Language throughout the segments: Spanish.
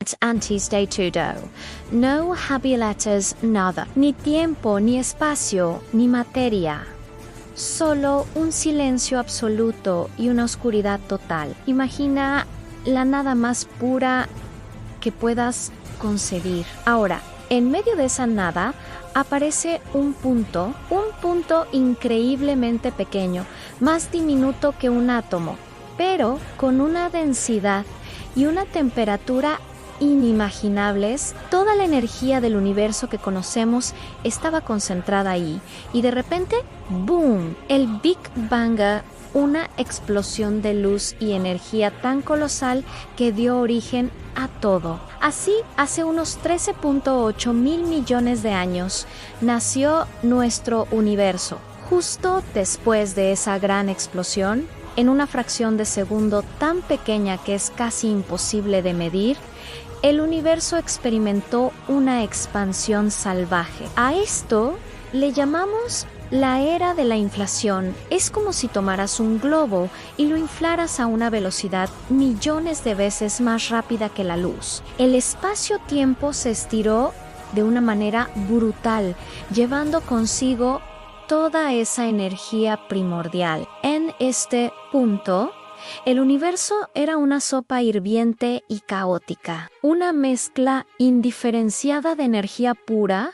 moments antes de todo. No habiletes nada, ni tiempo, ni espacio, ni materia. Solo un silencio absoluto y una oscuridad total. Imagina la nada más pura que puedas concebir. Ahora, en medio de esa nada aparece un punto increíblemente pequeño, más diminuto que un átomo, pero con una densidad y una temperatura inimaginables. Toda la energía del universo que conocemos estaba concentrada ahí, y de repente, ¡boom!, el Big Bang, una explosión de luz y energía tan colosal que dio origen a todo. Así, hace unos 13.8 mil millones de años, nació nuestro universo. Justo después de esa gran explosión, en una fracción de segundo tan pequeña que es casi imposible de medir, el universo experimentó una expansión salvaje. A esto le llamamos la era de la inflación. Es como si tomaras un globo y lo inflaras a una velocidad millones de veces más rápida que la luz. El espacio-tiempo se estiró de una manera brutal, llevando consigo toda esa energía primordial. En este punto, el universo era una sopa hirviente y caótica, una mezcla indiferenciada de energía pura,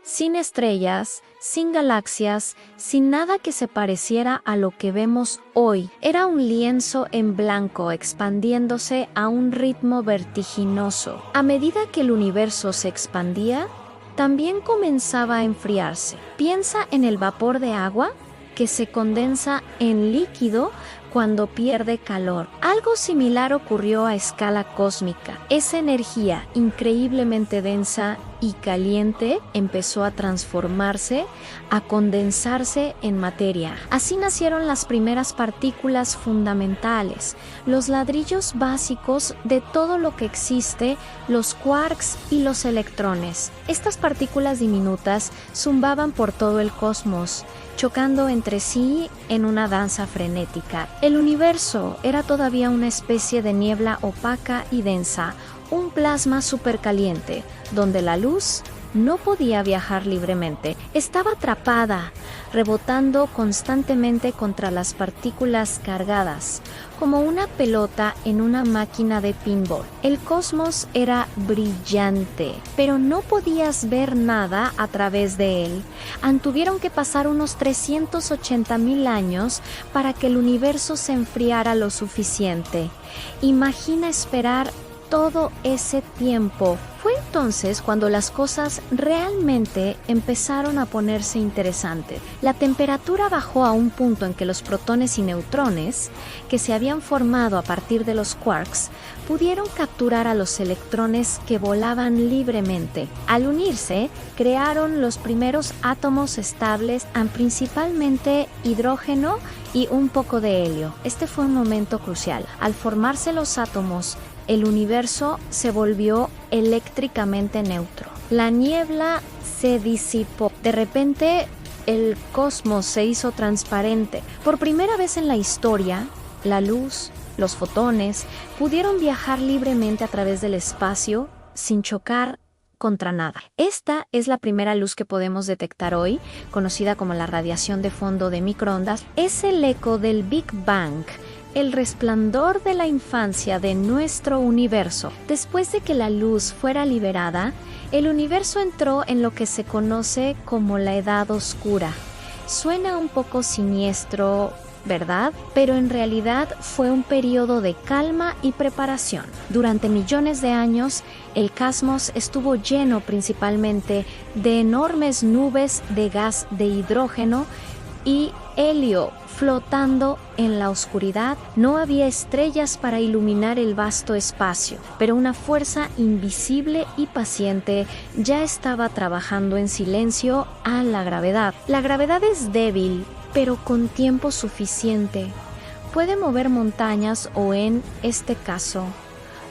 sin estrellas, sin galaxias, sin nada que se pareciera a lo que vemos hoy. Era un lienzo en blanco expandiéndose a un ritmo vertiginoso. A medida que el universo se expandía, también comenzaba a enfriarse. Piensa en el vapor de agua que se condensa en líquido cuando pierde calor. Algo similar ocurrió a escala cósmica. Esa energía increíblemente densa y caliente empezó a transformarse, a condensarse en materia. Así nacieron las primeras partículas fundamentales, los ladrillos básicos de todo lo que existe, los quarks y los electrones. Estas partículas diminutas zumbaban por todo el cosmos, chocando entre sí en una danza frenética. El universo era todavía una especie de niebla opaca y densa, un plasma supercaliente, donde la luz no podía viajar libremente. Estaba atrapada, rebotando constantemente contra las partículas cargadas, como una pelota en una máquina de pinball. El cosmos era brillante, pero no podías ver nada a través de él. Tuvieron que pasar unos 380.000 años para que el universo se enfriara lo suficiente. Imagina esperar todo ese tiempo. Fue entonces cuando las cosas realmente empezaron a ponerse interesantes. La temperatura bajó a un punto en que los protones y neutrones, que se habían formado a partir de los quarks, pudieron capturar a los electrones que volaban libremente. Al unirse, crearon los primeros átomos estables, principalmente hidrógeno y un poco de helio. Este fue un momento crucial. Al formarse los átomos, el universo se volvió eléctricamente neutro. La niebla se disipó. De repente, el cosmos se hizo transparente. Por primera vez en la historia, la luz, los fotones, pudieron viajar libremente a través del espacio sin chocar contra nada. Esta es la primera luz que podemos detectar hoy, conocida como la radiación de fondo de microondas. Es el eco del Big Bang, el resplandor de la infancia de nuestro universo. Después de que la luz fuera liberada, el universo entró en lo que se conoce como la Edad Oscura. Suena un poco siniestro, ¿verdad? Pero en realidad fue un periodo de calma y preparación. Durante millones de años, el cosmos estuvo lleno principalmente de enormes nubes de gas de hidrógeno y helio flotando en la oscuridad. No había estrellas para iluminar el vasto espacio, pero una fuerza invisible y paciente ya estaba trabajando en silencio a la gravedad. La gravedad es débil, pero con tiempo suficiente. Puede mover montañas o, en este caso,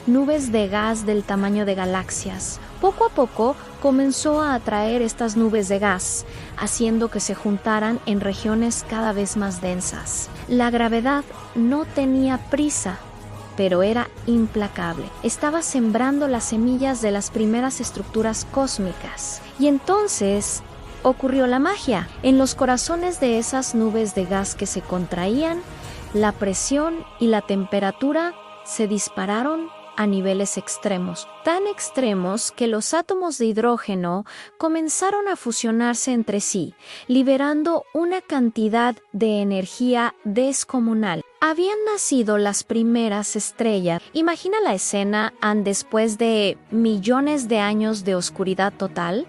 nubes de gas del tamaño de galaxias. Poco a poco comenzó a atraer estas nubes de gas, haciendo que se juntaran en regiones cada vez más densas. La gravedad no tenía prisa, pero era implacable. Estaba sembrando las semillas de las primeras estructuras cósmicas. Y entonces ocurrió la magia. En los corazones de esas nubes de gas que se contraían, la presión y la temperatura se dispararon a niveles extremos, tan extremos que los átomos de hidrógeno comenzaron a fusionarse entre sí, liberando una cantidad de energía descomunal. Habían nacido las primeras estrellas. Imagina la escena después de millones de años de oscuridad total.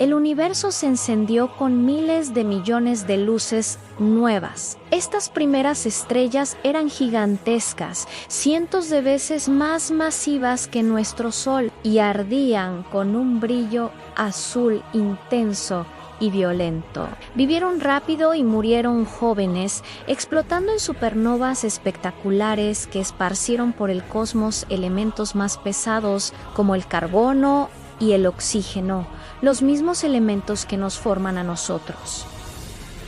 El universo se encendió con miles de millones de luces nuevas. Estas primeras estrellas eran gigantescas, cientos de veces más masivas que nuestro Sol, y ardían con un brillo azul intenso y violento. Vivieron rápido y murieron jóvenes, explotando en supernovas espectaculares que esparcieron por el cosmos elementos más pesados como el carbono y el oxígeno, los mismos elementos que nos forman a nosotros.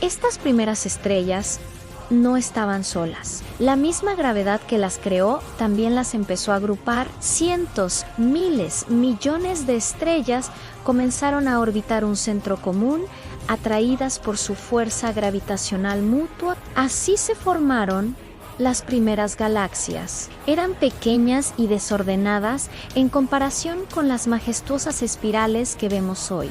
Estas primeras estrellas no estaban solas. La misma gravedad que las creó también las empezó a agrupar. Cientos, miles, millones de estrellas comenzaron a orbitar un centro común, atraídas por su fuerza gravitacional mutua. Así se formaron las primeras galaxias. Eran pequeñas y desordenadas en comparación con las majestuosas espirales que vemos hoy,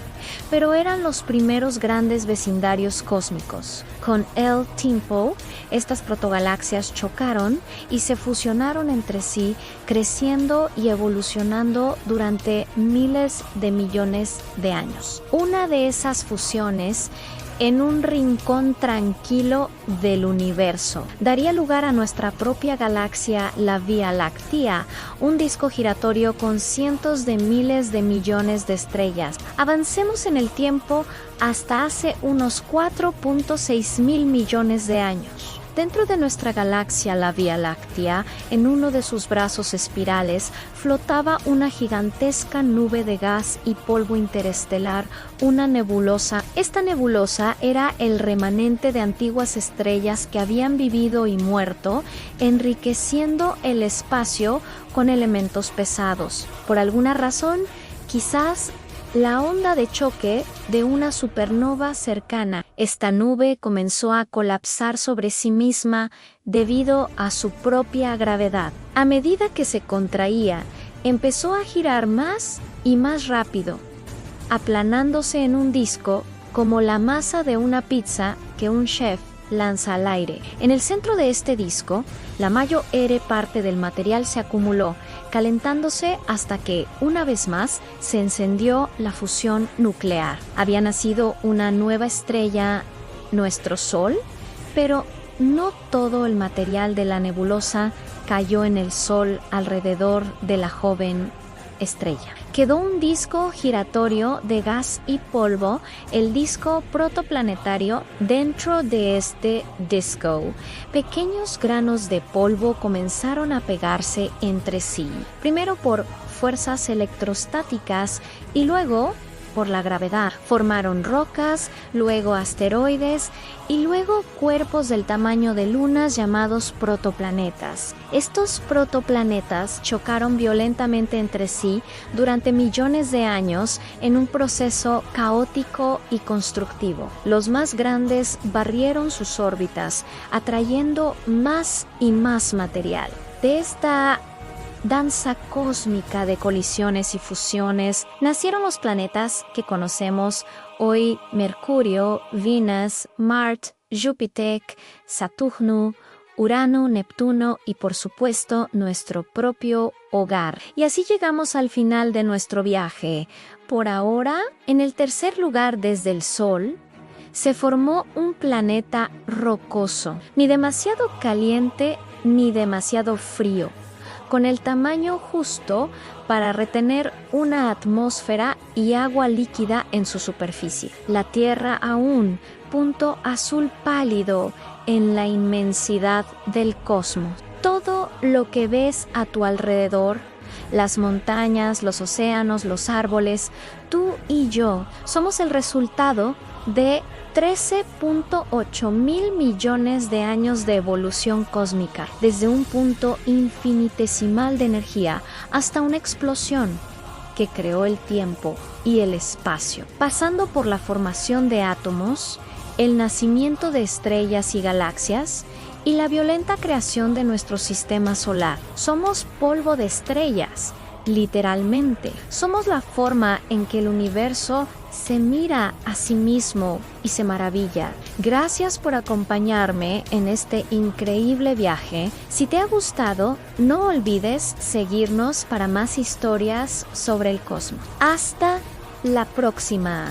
pero eran los primeros grandes vecindarios cósmicos. Con el tiempo, estas protogalaxias chocaron y se fusionaron entre sí, creciendo y evolucionando durante miles de millones de años. Una de esas fusiones, en un rincón tranquilo del universo, daría lugar a nuestra propia galaxia, la Vía Láctea, un disco giratorio con cientos de miles de millones de estrellas. Avancemos en el tiempo hasta hace unos 4.6 mil millones de años. Dentro de nuestra galaxia, la Vía Láctea, en uno de sus brazos espirales, flotaba una gigantesca nube de gas y polvo interestelar, una nebulosa. Esta nebulosa era el remanente de antiguas estrellas que habían vivido y muerto, enriqueciendo el espacio con elementos pesados. Por alguna razón, quizás la onda de choque de una supernova cercana. Esta nube comenzó a colapsar sobre sí misma debido a su propia gravedad. A medida que se contraía, empezó a girar más y más rápido, aplanándose en un disco como la masa de una pizza que un chef lanza al aire. En el centro de este disco, la mayor parte del material se acumuló, calentándose hasta que, una vez más, se encendió la fusión nuclear. Había nacido una nueva estrella, nuestro Sol, pero no todo el material de la nebulosa cayó en el Sol alrededor de la joven estrella. Quedó un disco giratorio de gas y polvo, el disco protoplanetario. Dentro de este disco, pequeños granos de polvo comenzaron a pegarse entre sí, primero por fuerzas electrostáticas y luego por la gravedad. Formaron rocas, luego asteroides y luego cuerpos del tamaño de lunas llamados protoplanetas. Estos protoplanetas chocaron violentamente entre sí durante millones de años en un proceso caótico y constructivo. Los más grandes barrieron sus órbitas, atrayendo más y más material. De esta danza cósmica de colisiones y fusiones nacieron los planetas que conocemos hoy: Mercurio, Venus, Marte, Júpiter, Saturno, Urano, Neptuno y por supuesto nuestro propio hogar. Y así llegamos al final de nuestro viaje. Por ahora, en el tercer lugar desde el Sol, se formó un planeta rocoso, ni demasiado caliente ni demasiado frío, con el tamaño justo para retener una atmósfera y agua líquida en su superficie. La Tierra aún, punto azul pálido en la inmensidad del cosmos. Todo lo que ves a tu alrededor, las montañas, los océanos, los árboles, tú y yo, somos el resultado de 13.8 mil millones de años de evolución cósmica, desde un punto infinitesimal de energía hasta una explosión que creó el tiempo y el espacio, pasando por la formación de átomos, el nacimiento de estrellas y galaxias, y la violenta creación de nuestro sistema solar. Somos polvo de estrellas, literalmente. Somos la forma en que el universo se mira a sí mismo y se maravilla. Gracias por acompañarme en este increíble viaje. Si te ha gustado, no olvides seguirnos para más historias sobre el cosmos. Hasta la próxima.